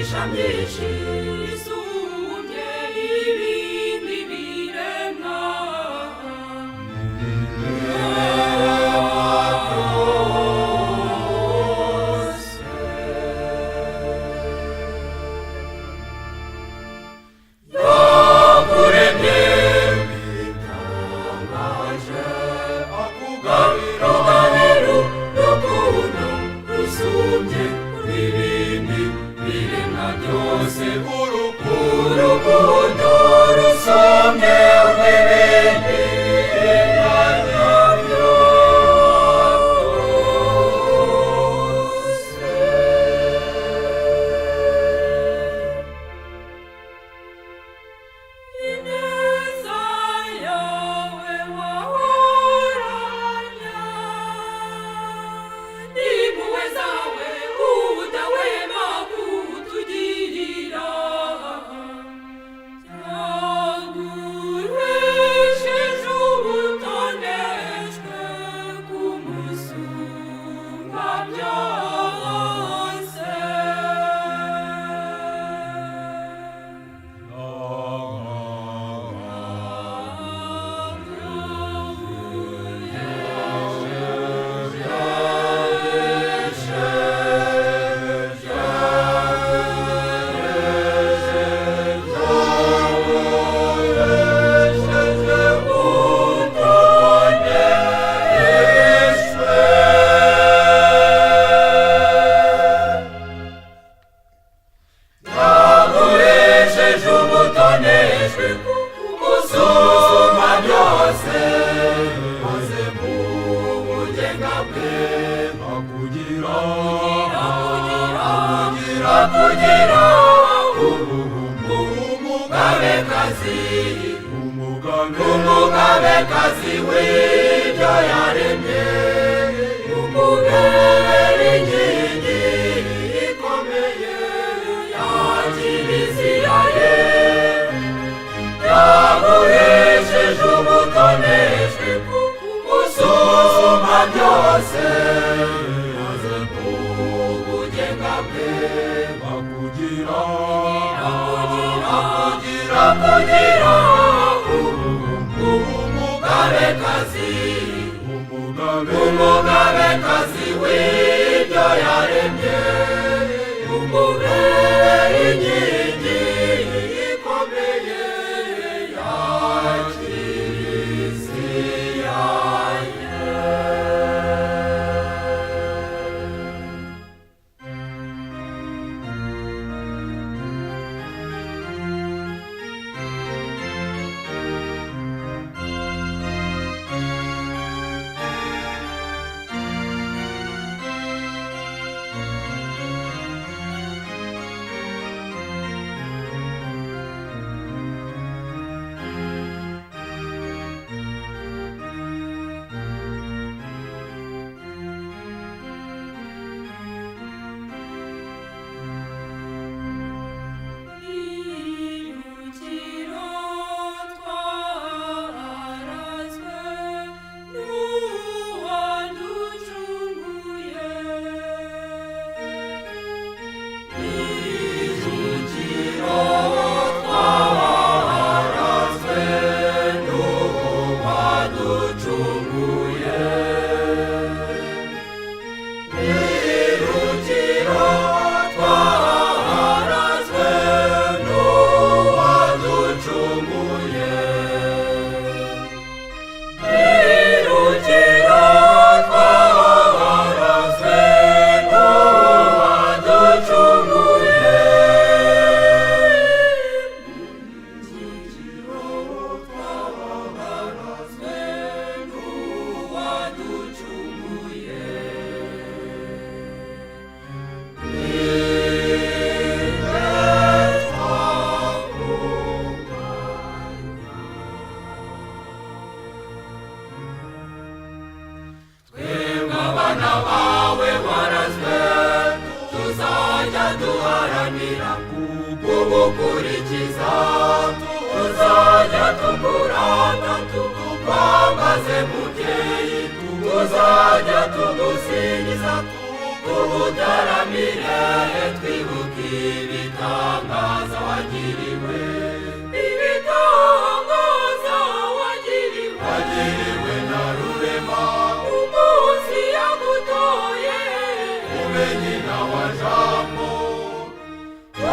imigisha myinshi isumbye ibindi biremwa urukundo rusumbye urw'ibindi ineza yawe wahoranya n'impuhwe zawe udahwema kutugirira yaguhesheje ubutoneshwe kumusumba byose umusumba byose maze mu bugenga bwe akugira umugabekazi w'ibyo yaremye umubera inkingi ikomeye ya kiliziya ye yaguhesheje ubutoneshwe usumba byose maze mu bugenga bwe akugira umugabekazi w'ibyo yaremye umubera inkingi ikomeye ya kiliziya ye. duharanira kugukurikiza, tuzajya tukurata tukwambaze mubyeyi, tuzajya tugusingiza tugutaramire twibuka ibitabo.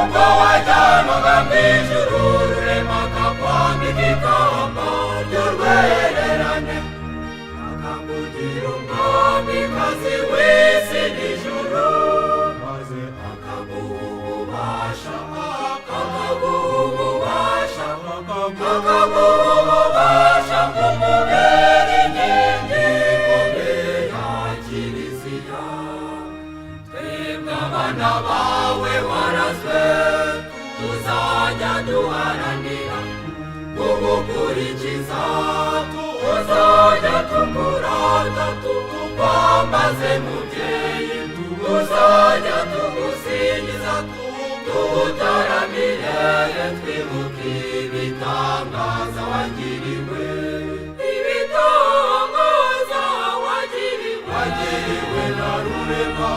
ubwo wajyanwaga mu ijuru rurema akakwambika ikamba ry'urwererane akakugira umwamikazi w'isi n'ijuru maze akaguha ububasha kumubera inkingi ikomeye ya Kiliziya. Twebwe abana bawe warazwe tuzajya duharanira kugukurikiza, tuzajya tukurata tukwambaze mubyeyi, tuzajya tugusingiza tugutaramire twibuke ibitangaza wagiriwe, ibitangaza wagiriwe na Rurema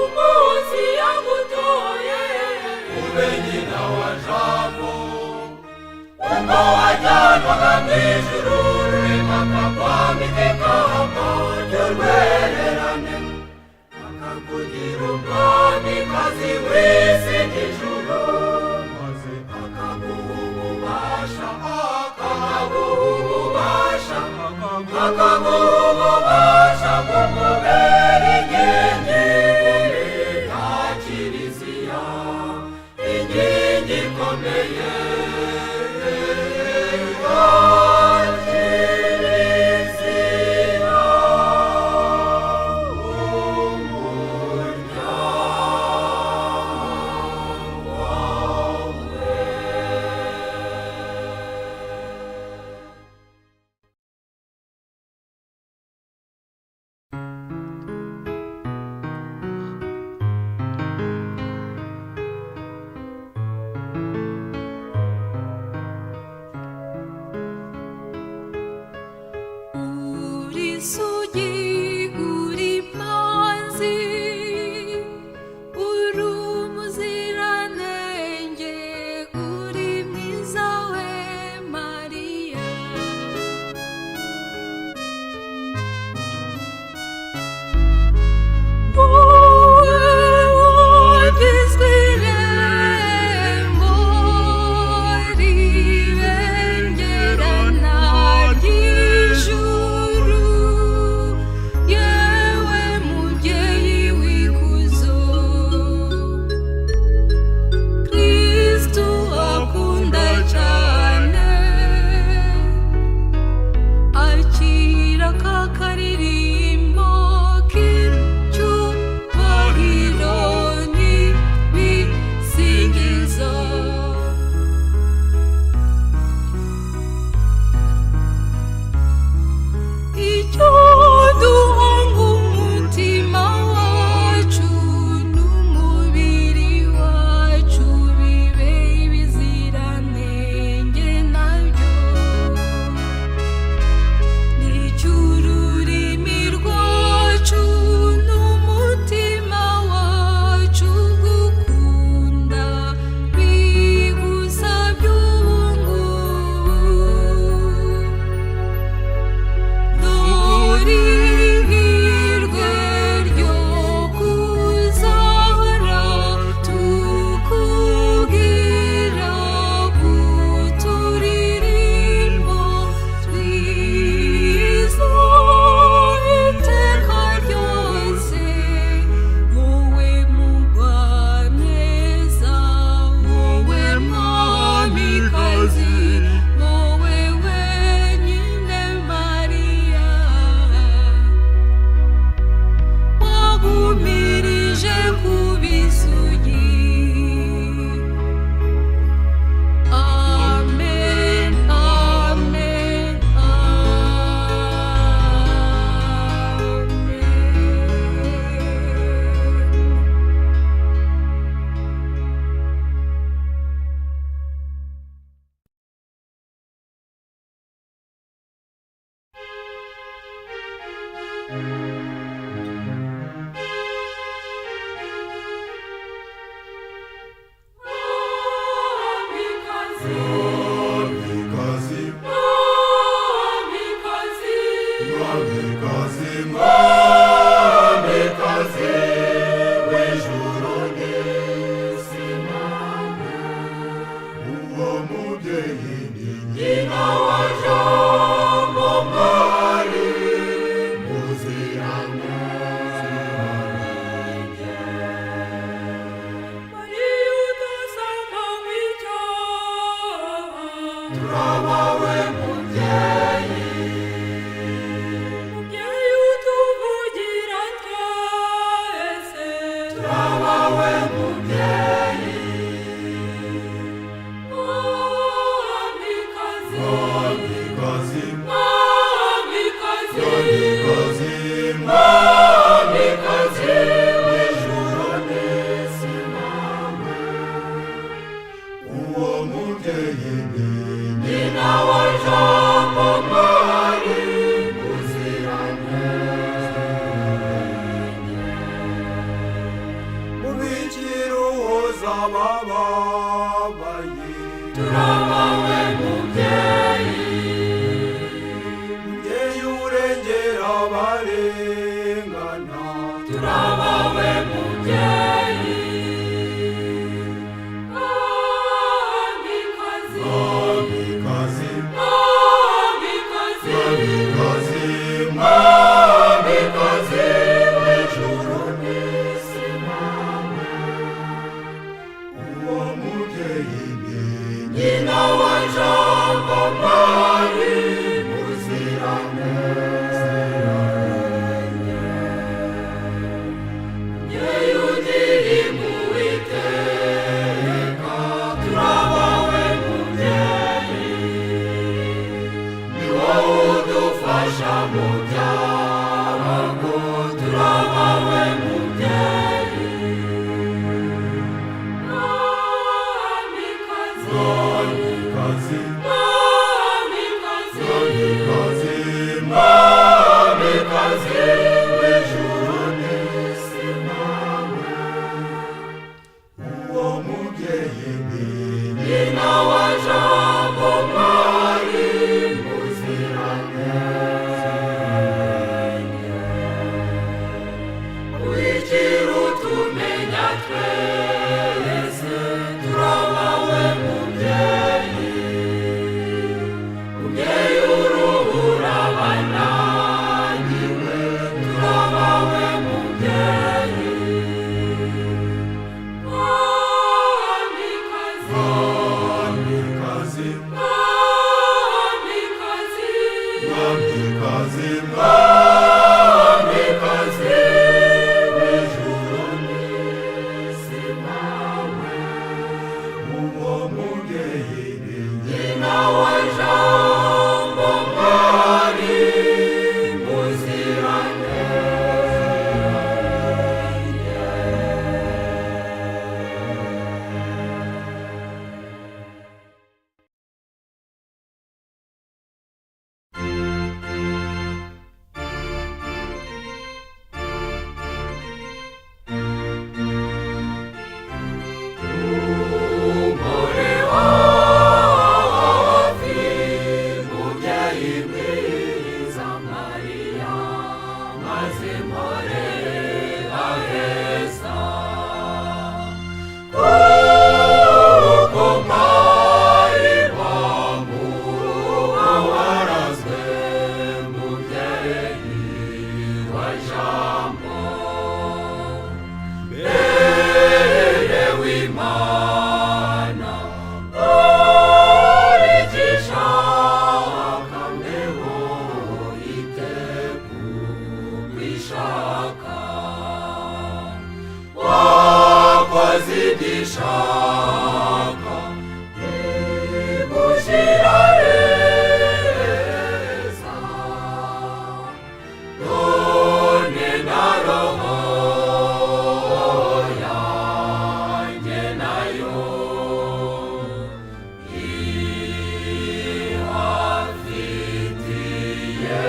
umunsi yagutoye ube nyina wa Jambo. Ubwo wajyanwaga mu ijuru rurema akakwambika ikamba ry'urwererane akakugira umwamikazi w'isi n'ijuru maze akaguha ububasha kumubera inkingi ikomeye ya Kiliziya, inkingi ikomeye Mwamikazi w'ijuru n'isi n'amahanga turabawe mubyeyi, mubyeyi utuvugira twese, turabawe mubyeyi, mwamikazi, mwamikazi, mwamikazi, mwamikazi, mwamikazi w'ijuru n'isi nawe, uwo mubyeyi ni nyina wa Jambo Mwari Muziranenge, mubikira uhoza abababaye, turabawe mubyeyi, mubyeyi urengera abarengana, turabawe mubyeyi, mwamikazi, mwamikazi, mwamikazi, mwamikazi, mwamikazi w'ijuru n'isi nawe, uwo mubyeyi ni nyina wa Jambo Mwari Muziranenge, mubyeyi ugirira Uwiteka, turabawe mubyeyi, ni wowe udufasha mu byago, turabawe mubyeyi, mwamikazi, mwamikazi, mwamikazi, mwamikazi, mwamikazi w'ijuru n'isi nawe, uwo mubyeyi ni nyina wa Jambo Mwari Muziranenge, wikira utumenya twese, turabawe mubyeyi, mubyeyi uruhura abananiwe, turabawe mubyeyi, mwamikazi, mwamikazi, mwamikazi, mwamikazi, mwamikazi w'ijuru n'isi nawe, uwo mubyeyi ni nyina wa Jambo Mwari Umuri hafi, mubyeyi mwiza Mariya, maze mpore aheza, kuko mparirwa mu rugo warazwe, mubyeyi wa Jambo, mbere w'Imana, urigisha kambeho itegurishaka, wakoze igishaka igushira heza, none na roho yanjye nayo ihafitiye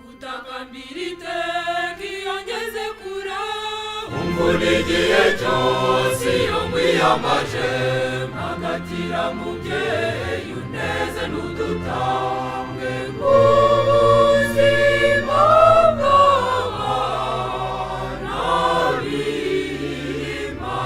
gutakambira iteka iyo ngeze kure, umvuna igihe cyose iyo mwiyamaje, mpagatira mubyeyi uneze n'udutambwe mu buzima bw'abana b'Imana.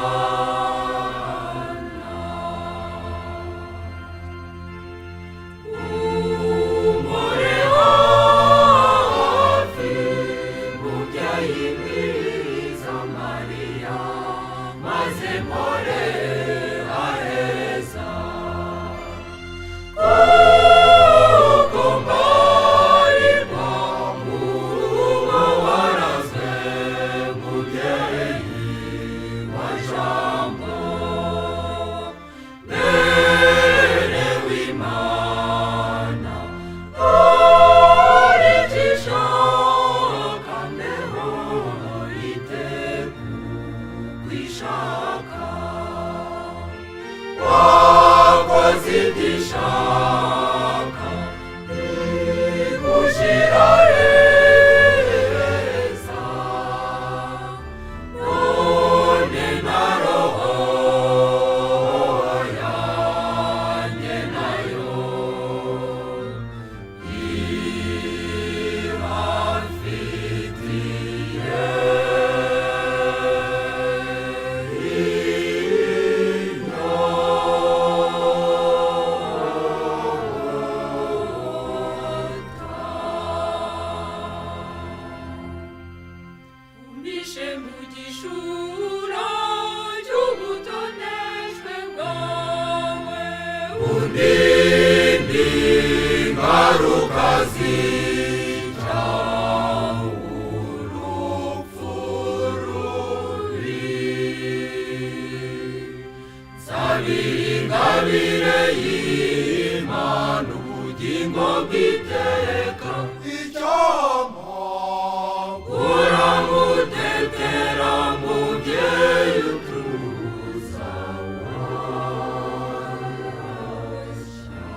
ishaka igushira heza, none na roho yanjye nayo ibafitiye umishe mu gishura cy'ubutoneshwe bwawe, undinde ingaruka zica urupfu rubi, nsabira ingabire y'Imana ubugingo bw'iteka, icyampa uramutetera mubyeyi utuza washya,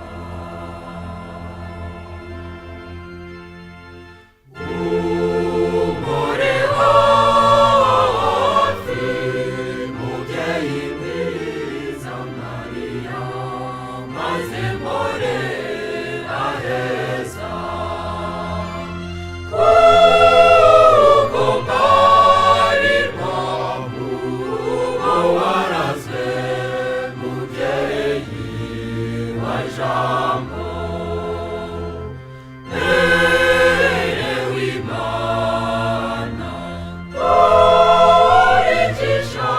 umore hafi mubyeyi mwiza Mariya, maze mpore aheza, kuko mbarirwa mu rugo warazwe mubyeyi wa Jambo, erewe Imana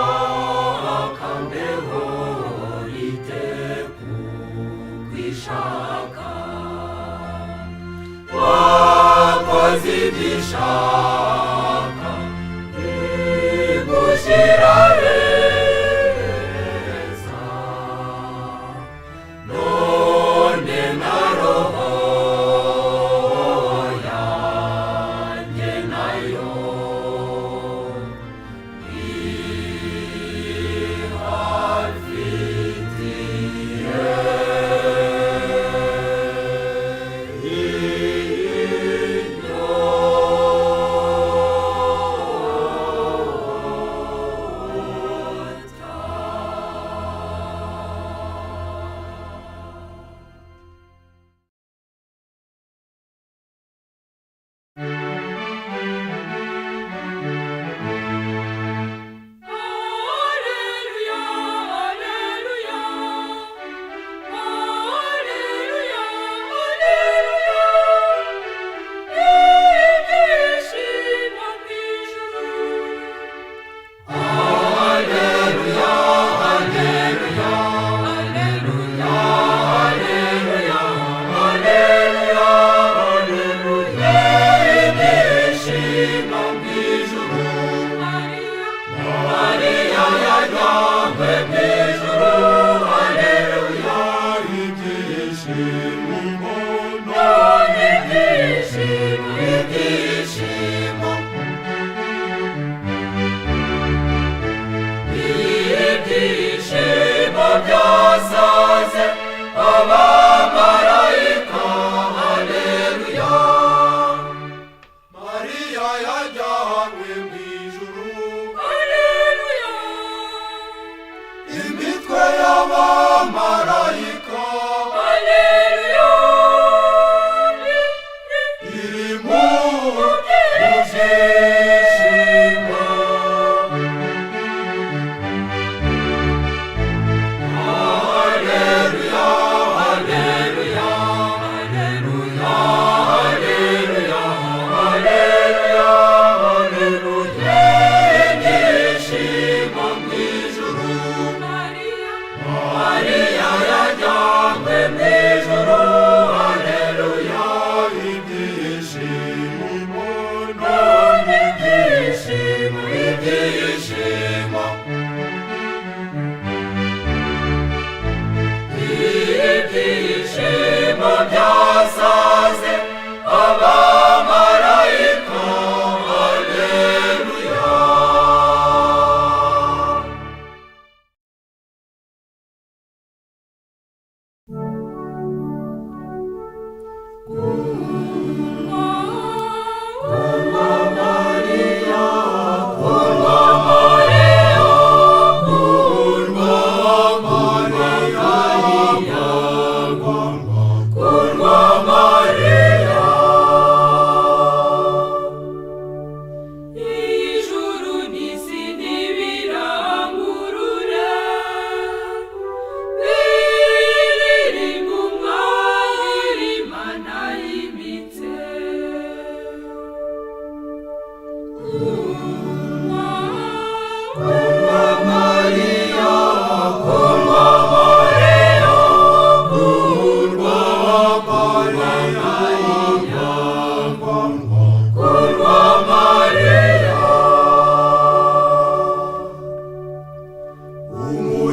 urikishaka mbeho riteku kwishaka, wakoze ibyishaka igushira heza, none na roho yanjye nayo ibafitiye iyo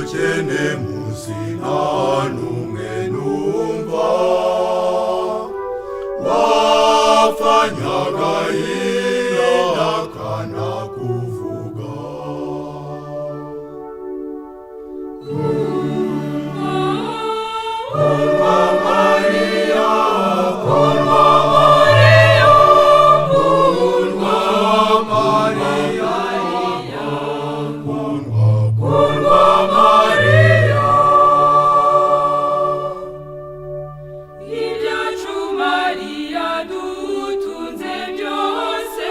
ubukene munsi nta n'umwe numva, wapfanyaga agahinda kanakuvuga. Kundwa Mariya, kundwa Mariya, kundwa Mariya, kundwa Mariya. ibyacu Mariya dutunze byose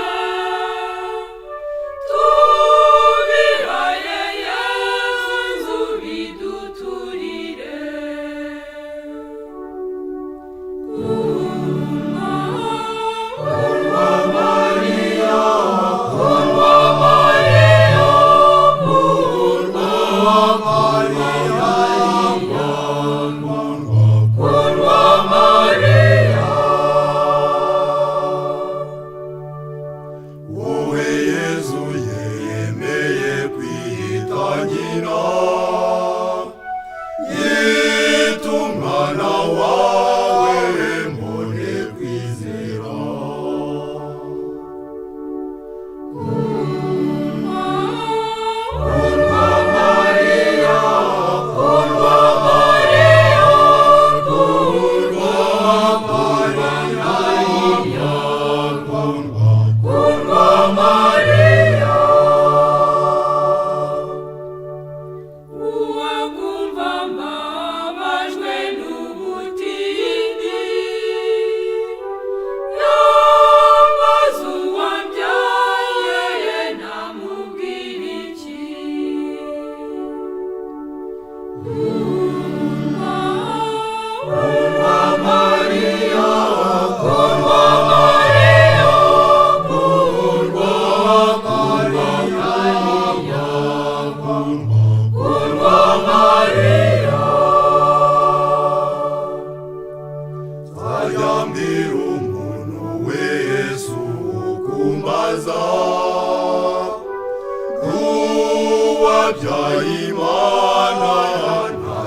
tubihaye Yezu biduturire. Kundwa Mariya, kundwa Mariya, kundwa Mariya, kundwa Mariya. Wowe Yezu yemeye kwiyita nyina, yita umwana wawe mbone kwizera. Kundwa Mariya, kundwa Mariya, kundwa Mariya, kundwa Mariya. uwakumva mbabajwe n'ubutindi yambaza uwambyaye namubwira iki? Kundwa Mariya, kundwa Mariya, kundwa Mariya, kundwa Mariya. Nzajya mbwira umuntu we Yesu ukumbaza, n'uwabyaye Imana nta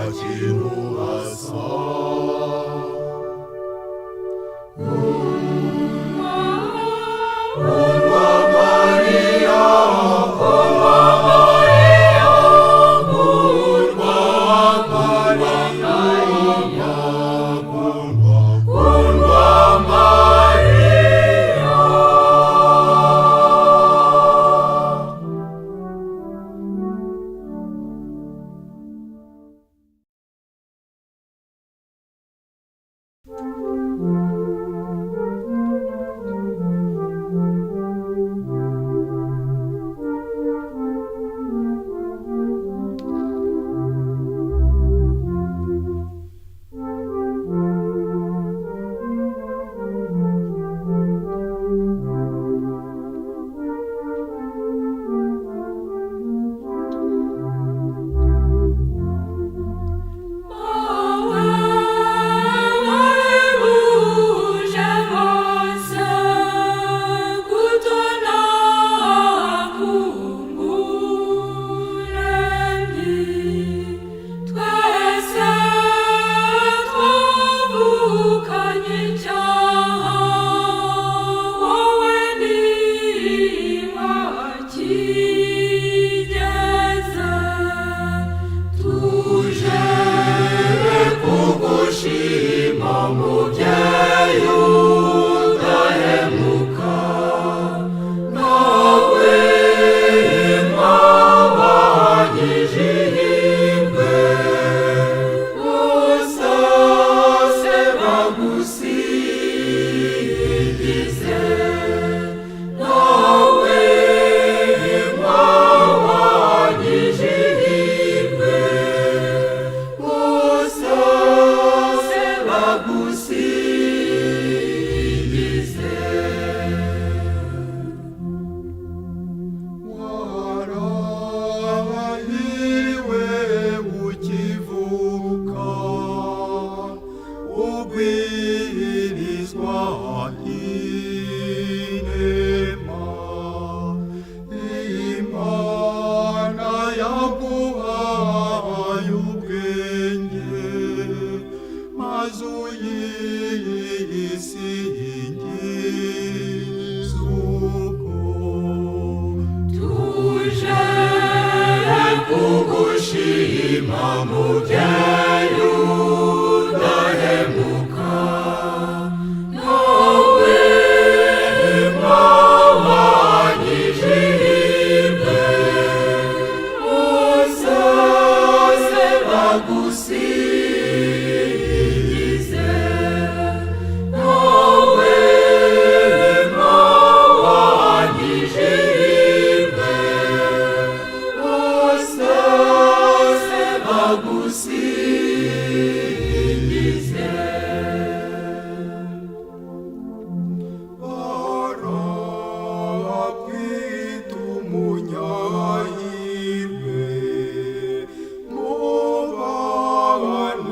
mubyeyi udahemuka, nawe wahwanyije ihirwe, bose bagusingize, nawe wahwanyije ihirwe, bose bagusingize. Barakwita umunyahirwe mu bana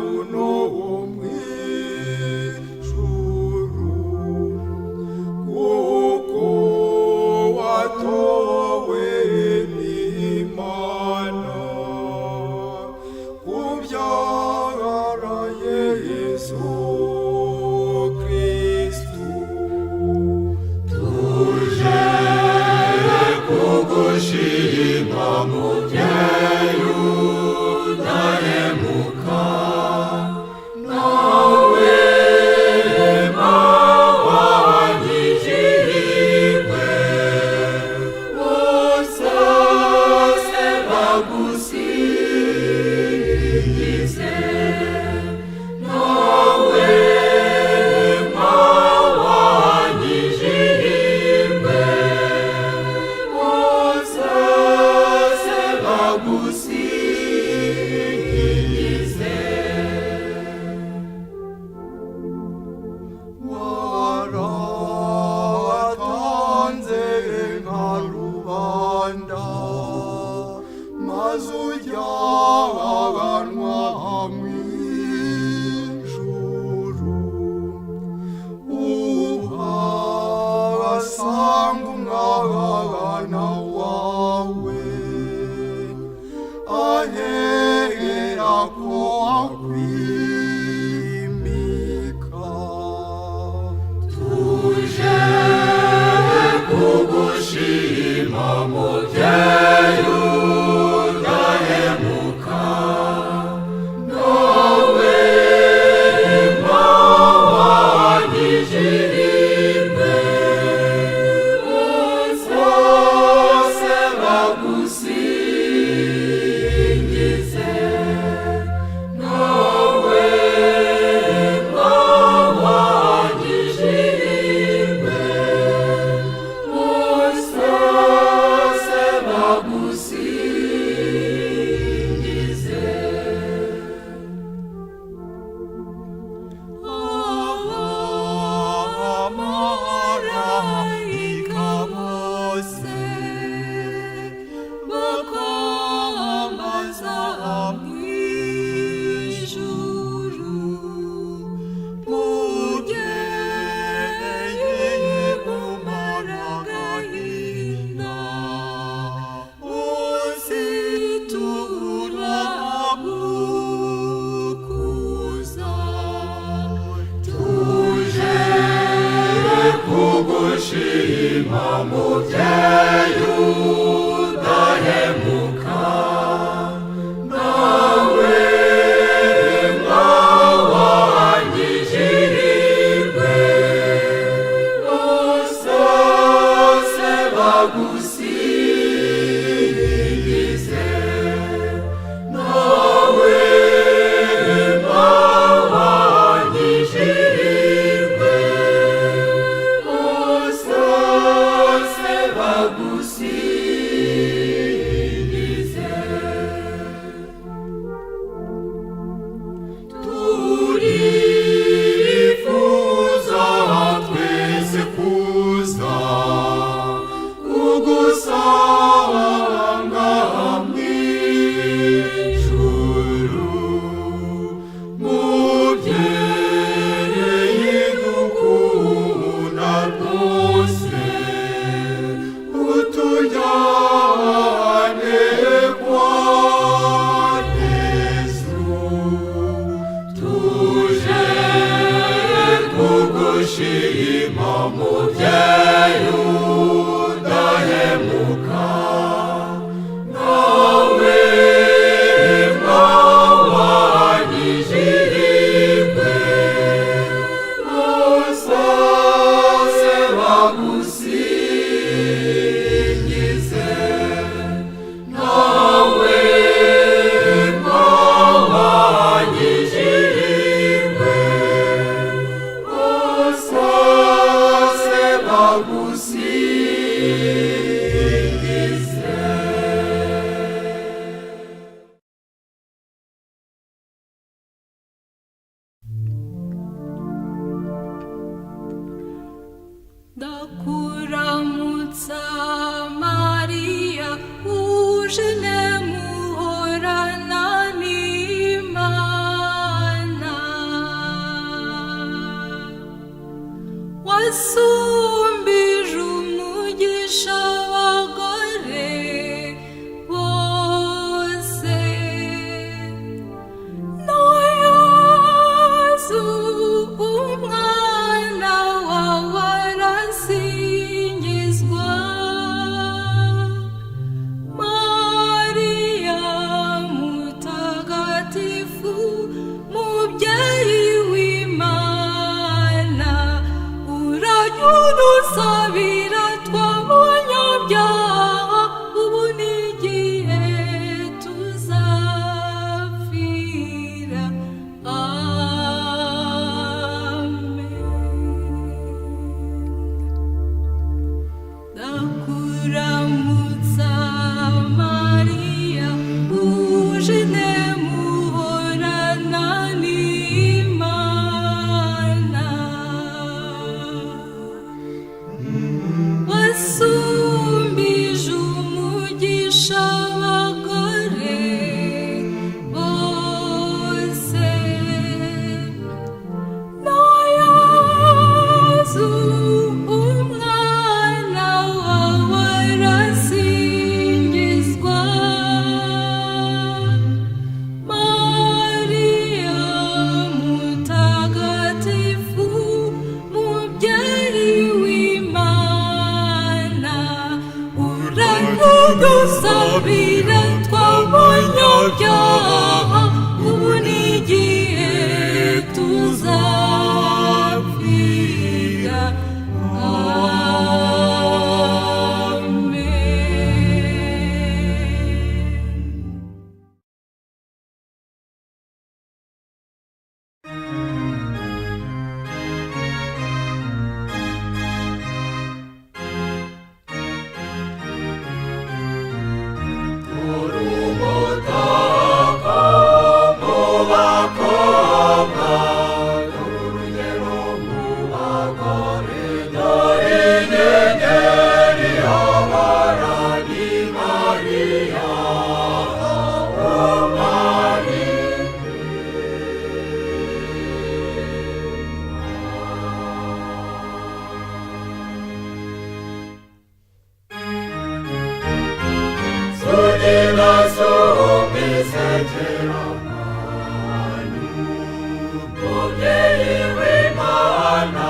mubyeyi w'Imana,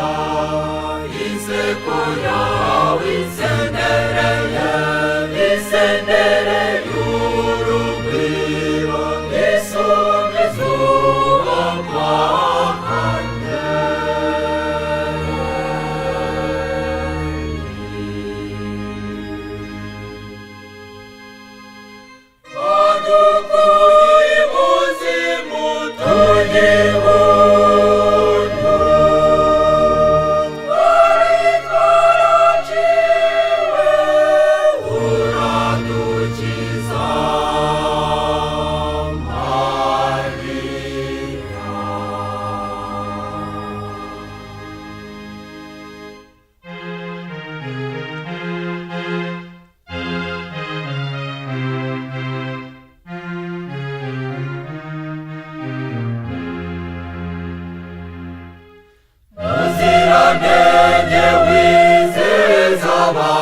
inseko yawe isendereye, isendereye urugwiro, isumba izuba kwakanye. Wadukuye ibuzimu tugihundu, twari twaraciwe uradukiza Mariya. Muziranenge wizeza ba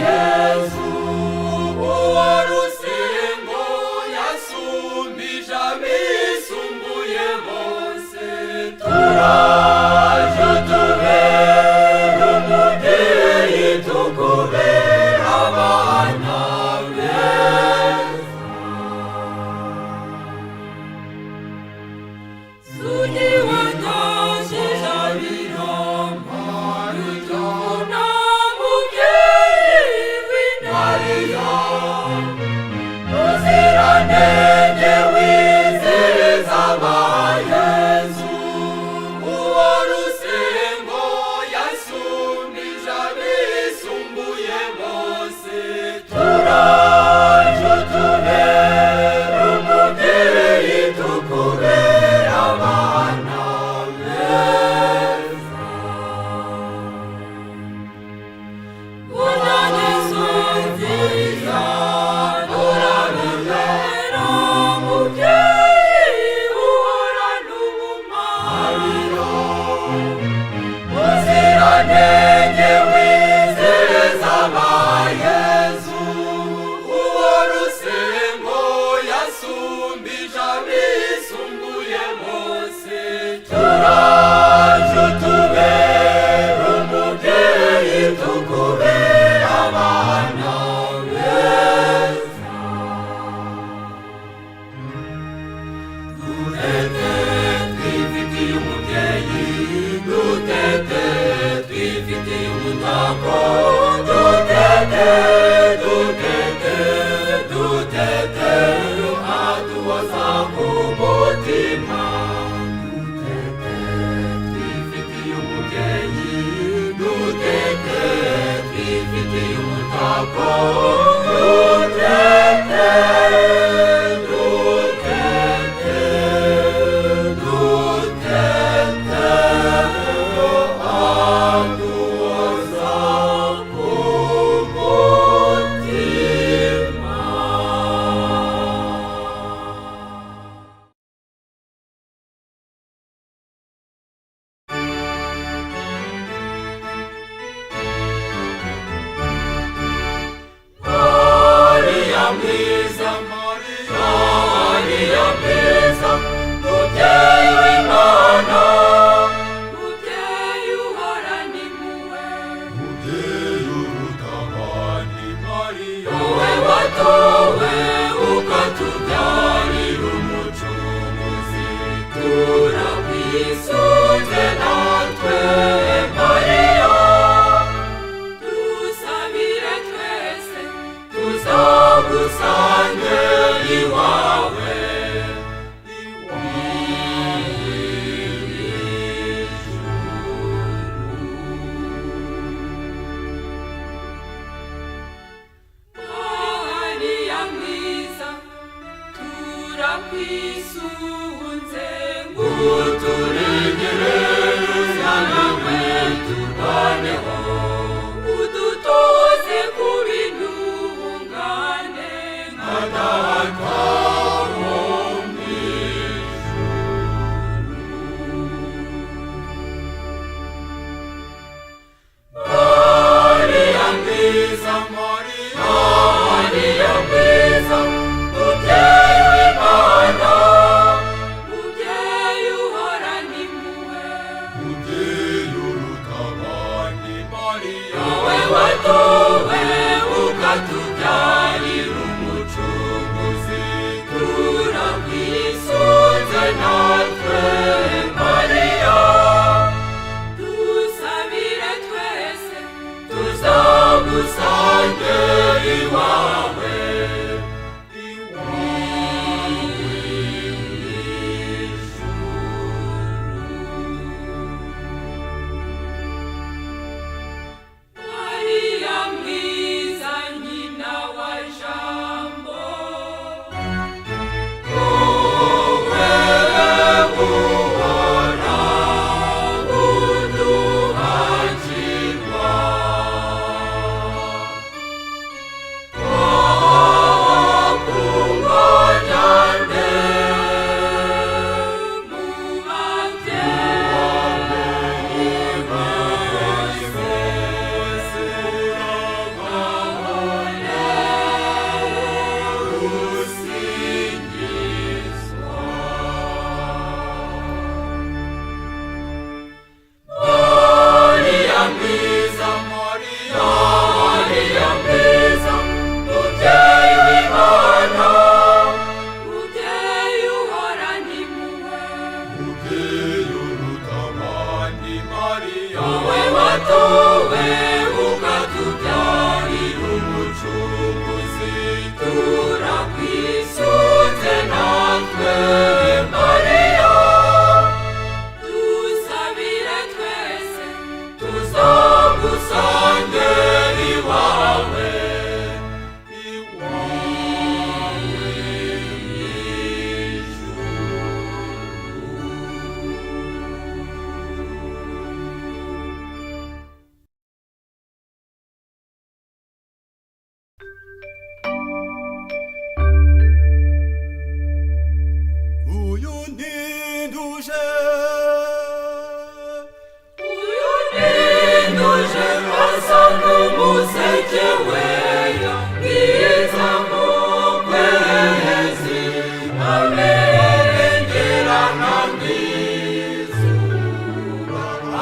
Yesu, uwo rusengo yasumbije abisumbuye bose, turaje utubere umubyeyi, tukubere abana beza. Sugi watashije abiromba, rutuna mubyeyi w'Intariya. Muziranenge wizeza ba Yesu, uwo rusengo yasumbije abisumbuye bose, turaje utubere umubyeyi, tukubere abana beza. Munyageso nziza urabibera, mubyeyi uhorana ubumana. Muziranenge wizeza ba Yesu, uwo rusengo yasumbije abisumbuye bose, turaje utubere umubyeyi, tukubere abana beza. Dutete twifitiye umubyeyi, dutete twifitiye umutako, dutete dutete dutete aduhoza ku mutima. Dutete twifitiye umubyeyi, dutete twifitiye umutako, dutete dutete dutete aduhoza ku mutima. Mariya mwiza, Mariya ninduje asa n'umuseke weya mwiza mu kwezi abengerana nk'izuba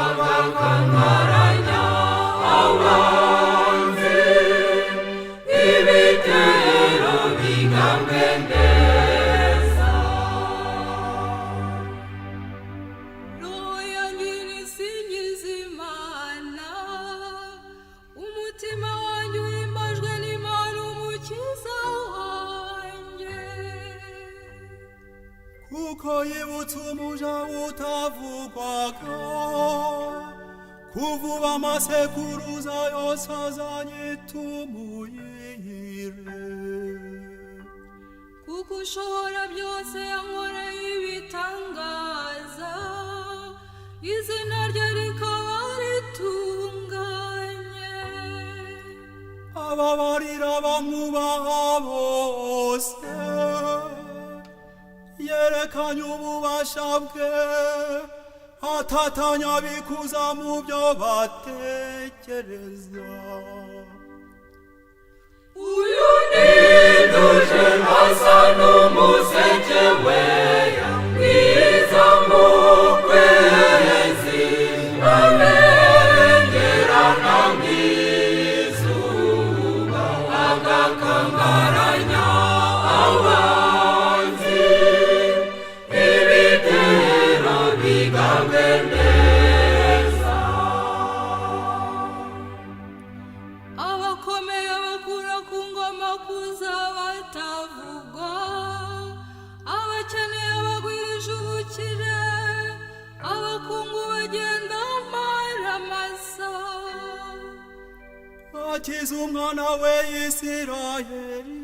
agakangaranya abanzi ibitero bigambwe neza. Roya nyirisingiza Imana, umutima wanjye uhimbajwe n'Imana umukiza wanjye, kuko yibutse umuja utavugwaga kuvuba amasekuruza yose azanyitumuhire. kuko ushobora byose yankoreye ibitangaza, izina rye rikaba ritunganye. Ababarira bamwubaha bose, yerekanye ububasha bwe, atatanya bikuza mu byo batekereza. Uyu ninduje asa n'umuseke weya mwiza mu kwezi abengerana nk'izuba agakangaranya abanzi ibitero bigambwe neza. Abakomeye bakura ku ngoma kuza batavugwa, abakeneye bagwirije ubukire, abakungu bagenda amaramasa. Akiza umwana we Isirayeli,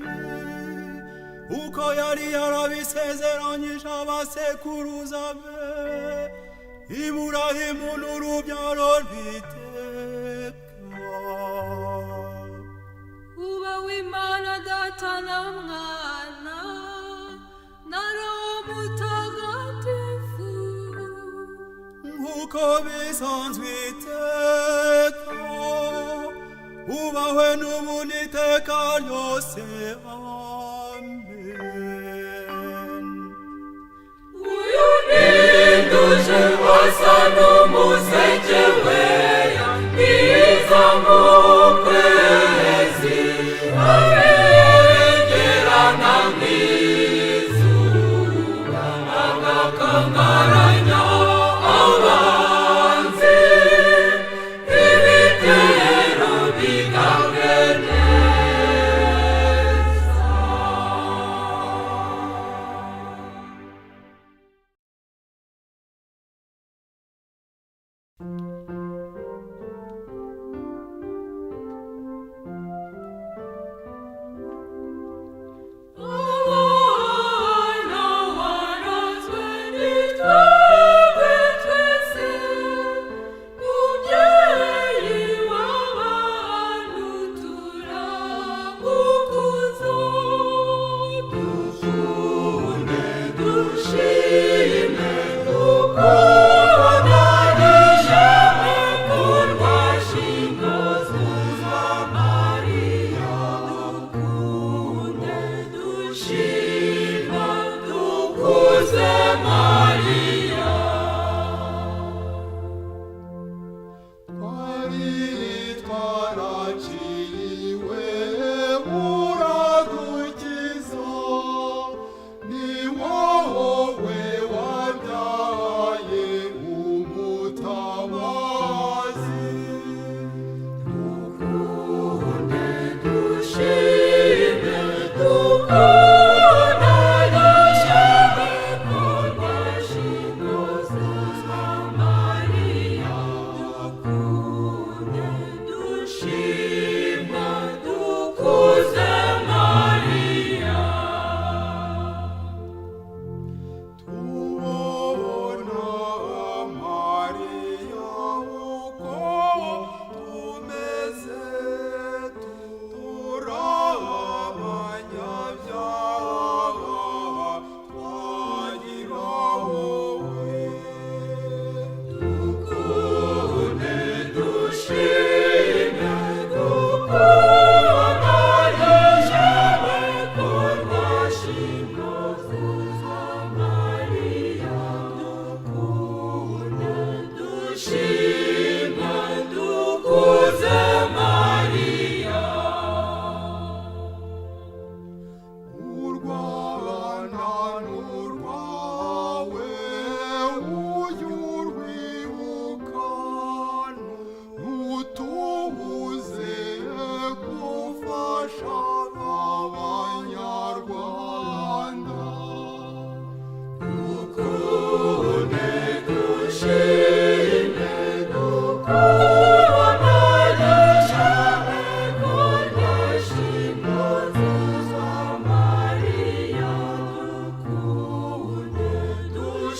uko yari yarabisezeranyije abasekuruza be, Iburahimu n'urubyaro rw'iteka. Uba w'Imana Data na Mwana na Roho Mutagatifu, nk'uko bisanzwe iteka, ubahwe n'ubu n'iteka ryose. Amen. uyu ninduje asa n'umuseke weya mwiza mu kwezi abengerana nk'izuba agakangaranya abanzi ibitero bigambwe neza. Abana warazwe n'itwebwe twese, mubyeyi w'abantu turagukuza. Dukunde dushime dukubanishe kurwashinga zuza Mariya. Dukunde dushime dukuze Mariya. Twaraciriwe uradukiza, ni wowe wabyaye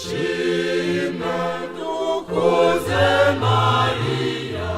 dushime dukuze Mariya.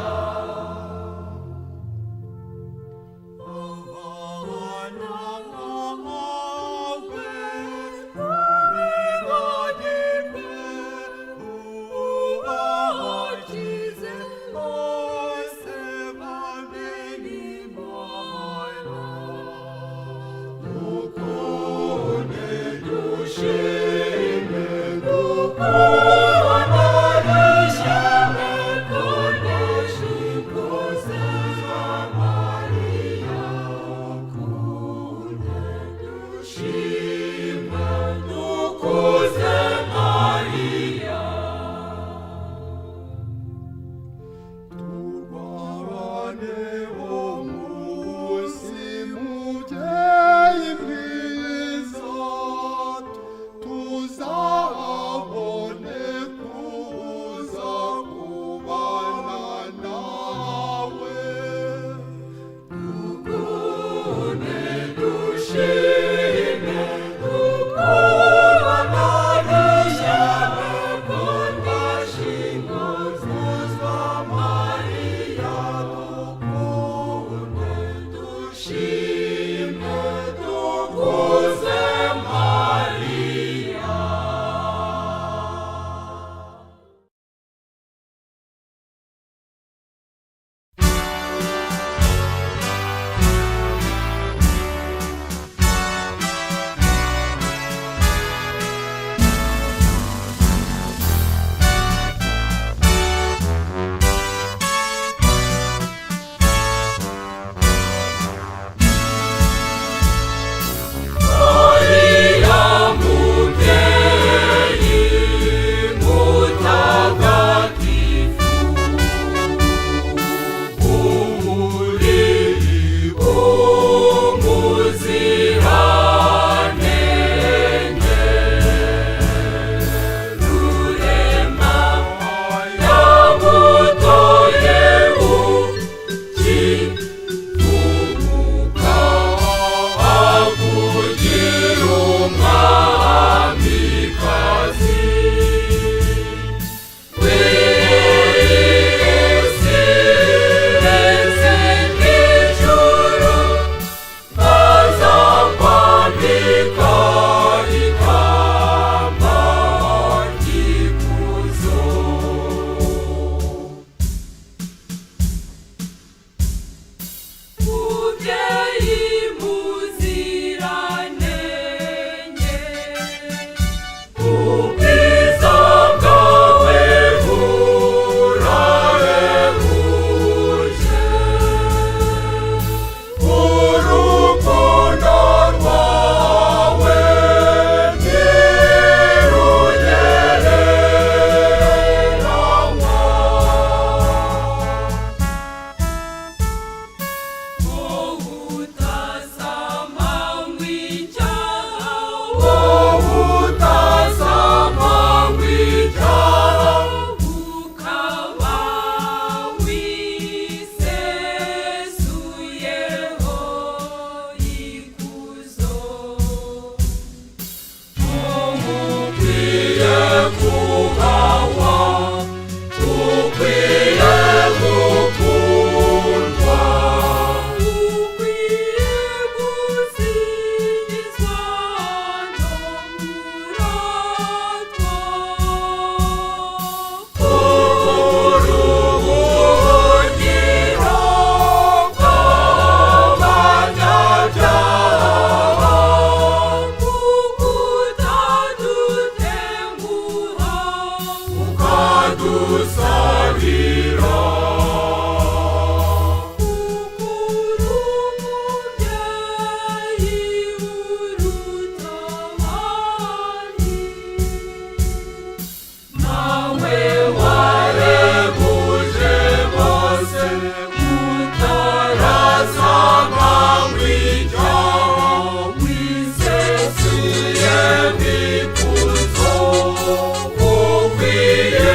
ukwiye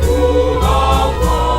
kubaho.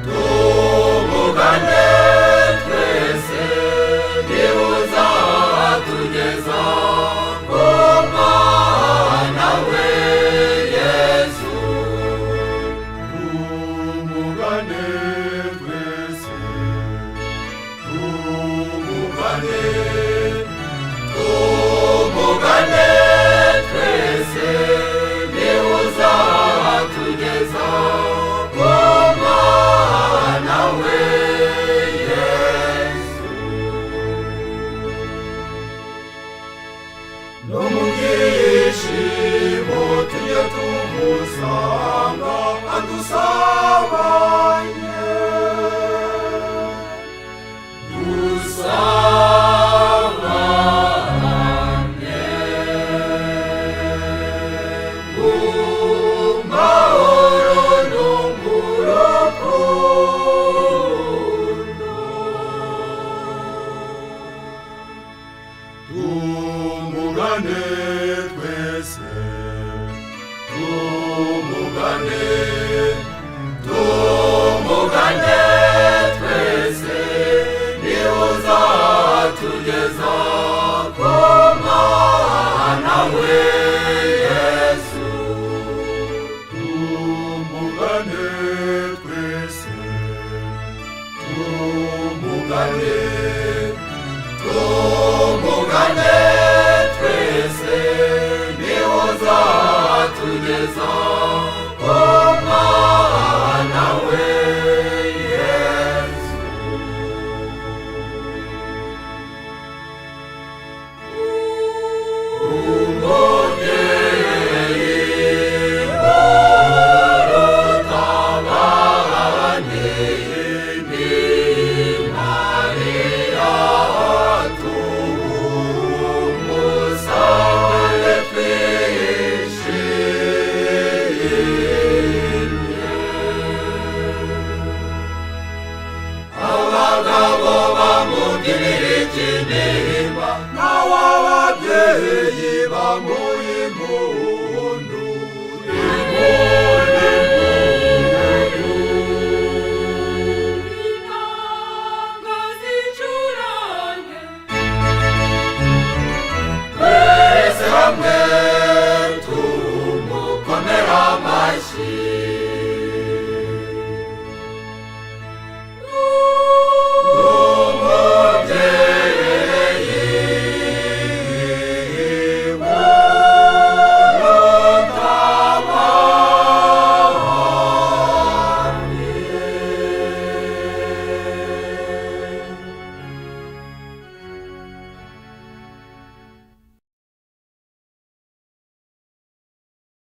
tumugane twese niwe uzatugeza ku Mwana we Yesu. Tumugane twese, tumugane twese niwe uzatugeza ku Mwana we Yesu. No mu byishimo tujye tumusanga adusabanye, dusabanye mu mahoro no mu rukundo. tumugane twese, tumugane twese niwe uzatugeza ku Mwana we Yesu. tumugane twese, tumugane twese niwe uzatugeza ku Mwana we Yesu. Umubyeyi urutabane ni Mariya, tumusange twishimye. Abagabo bamubyinira ikinimba, nawe ababyeyi